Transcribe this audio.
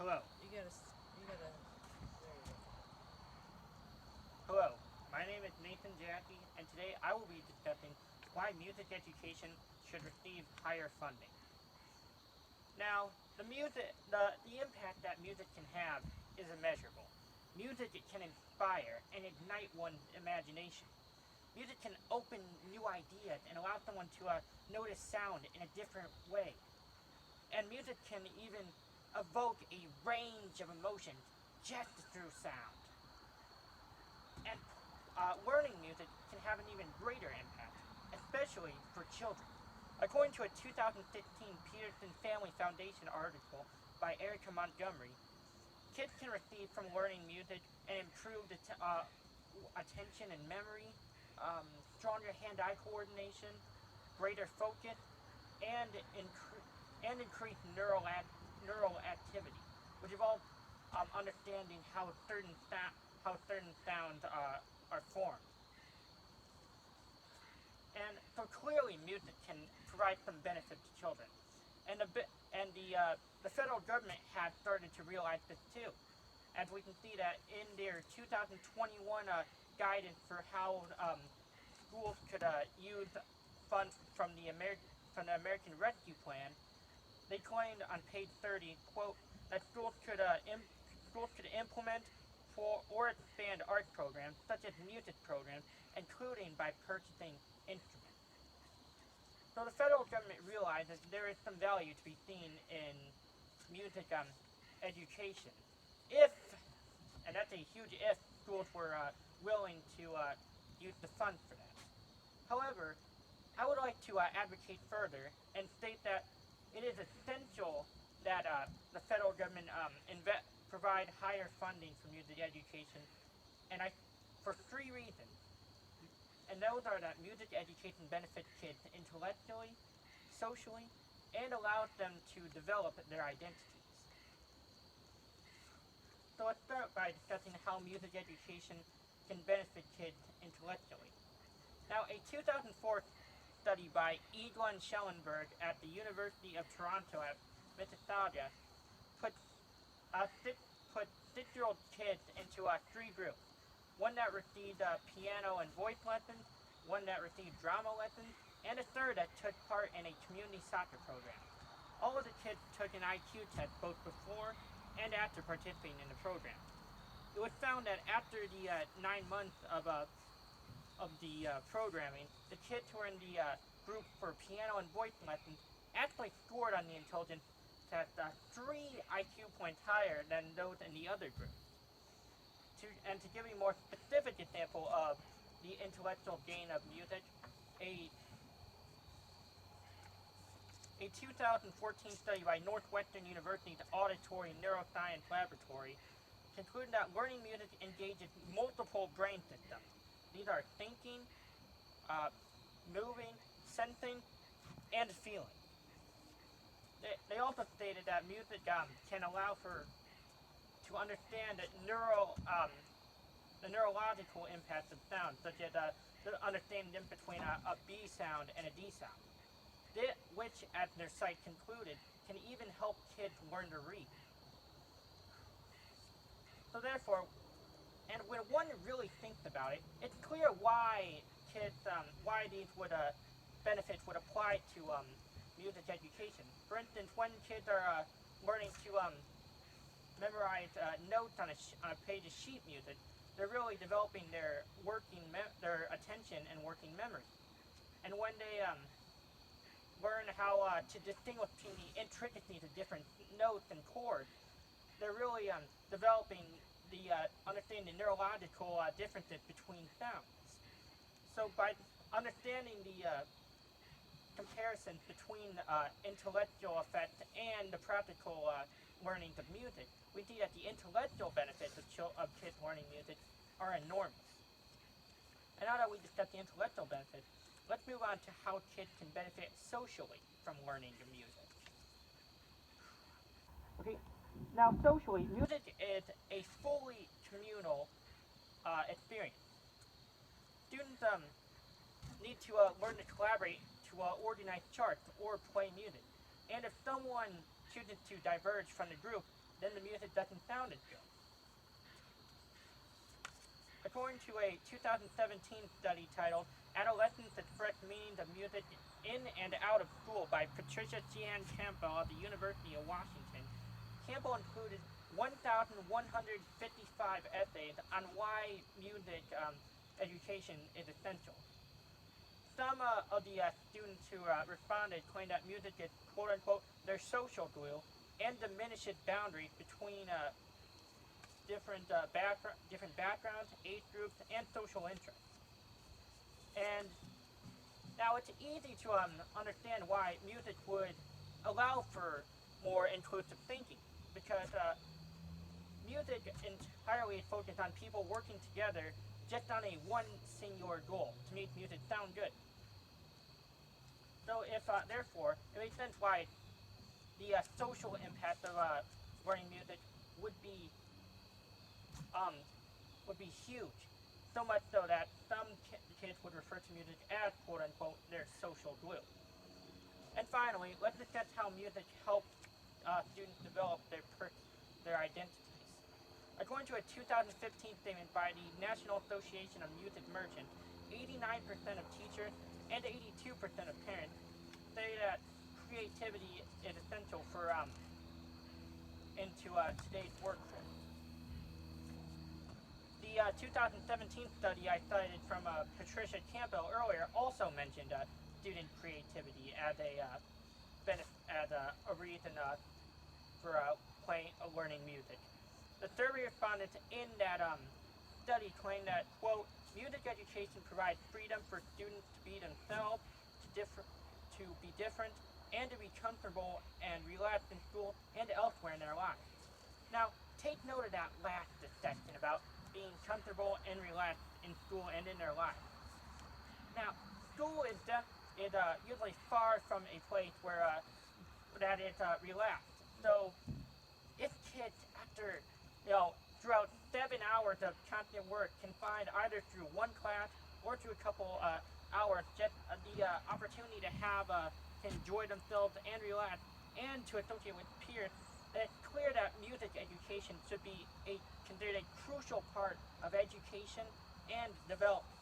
Hello. You gotta, there you go. Hello. My name is Nathan Jackie, and today I will be discussing why music education should receive higher funding. Now, the impact that music can have is immeasurable. Music can inspire and ignite one's imagination. Music can open new ideas and allow someone to notice sound in a different way. And music can even evoke a range of emotions just through sound. And learning music can have an even greater impact, especially for children. According to a 2015 Peterson Family Foundation article by Erica Montgomery, kids can receive from learning music an improved attention and memory, stronger hand-eye coordination, greater focus, and, increased neural activity, which involves understanding how certain sounds are formed. And so clearly, music can provide some benefit to children, and the federal government has started to realize this too, as we can see that in their 2021 guidance for how schools could use funds from the American Rescue Plan. They claimed on page 30, quote, that schools could implement or expand art programs, such as music programs, including by purchasing instruments. So the federal government realizes there is some value to be seen in music education. If, and that's a huge if, schools were willing to use the funds for that. However, I would like to advocate further and state that it is essential that the federal government provide higher funding for music education, and for three reasons. And those are that music education benefits kids intellectually, socially, and allows them to develop their identities. So let's start by discussing how music education can benefit kids intellectually. Now, a 2004 study by Eglon Schellenberg at the University of Toronto at Mississauga put, uh, six, put 6-year-old kids into three groups. One that received piano and voice lessons, one that received drama lessons, and a third that took part in a community soccer program. All of the kids took an IQ test both before and after participating in the program. It was found that after the 9 months of the programming, the kids who were in the group for piano and voice lessons actually scored on the intelligence test 3 IQ points higher than those in the other group. To give a more specific example of the intellectual gain of music, a a 2014 study by Northwestern University's Auditory Neuroscience Laboratory concluded that learning music engages multiple brain systems. These are thinking, uh, moving, sensing, and feeling. They also stated that music can allow for to understand the neurological impacts of sound, such as the understanding the difference between a B sound and a D sound. Which, as their site concluded, can even help kids learn to read. So therefore, and when one really thinks about it, it's clear why these benefits would apply to music education. For instance, when kids are learning to memorize notes on a page of sheet music, they're really developing their attention and working memory. And when they learn how to distinguish between the intricacies of different notes and chords, they're really developing the understanding the neurological differences between sounds. So by understanding the comparisons between intellectual effects and the practical learnings of music, we see that the intellectual benefits of kids learning music are enormous. And now that we discussed the intellectual benefits, let's move on to how kids can benefit socially from learning the music. Okay, now socially, music is a fully communal experience. Students need to learn to collaborate to organize charts or play music. And if someone chooses to diverge from the group, then the music doesn't sound as good. According to a 2017 study titled Adolescents Express Meanings of Music in and Out of School by Patricia Cian Campbell of the University of Washington, Campbell included 1,155 essays on why music education is essential. Some of the students who responded claimed that music is quote-unquote their social glue and diminishes boundaries between different backgrounds, age groups, and social interests. And now it's easy to understand why music would allow for more inclusive thinking, because music entirely is focused on people working together just on a one singular goal, to make music sound good. So if, therefore, it makes sense why the social impact of learning music would be huge. So much so that some kids would refer to music as quote unquote their social glue. And finally, let's discuss how music helps students develop their identities. According to a 2015 statement by the National Association of Music Merchants, 89% of teachers and 82% of parents say that creativity is essential for into today's workforce. The 2017 study I cited from Patricia Campbell earlier also mentioned student creativity as a reason for learning music. The survey respondents in that study claimed that, quote, music education provides freedom for students to be themselves, to be different, and to be comfortable and relaxed in school and elsewhere in their lives. Now, take note of that last section about being comfortable and relaxed in school and in their lives. Now, school is usually far from a place where that is relaxed. So, if kids, after throughout 7 hours of constant work, can find either through one class or through a couple hours just the opportunity to have to enjoy themselves and relax and to associate with peers, it's clear that music education should be considered a crucial part of education and development.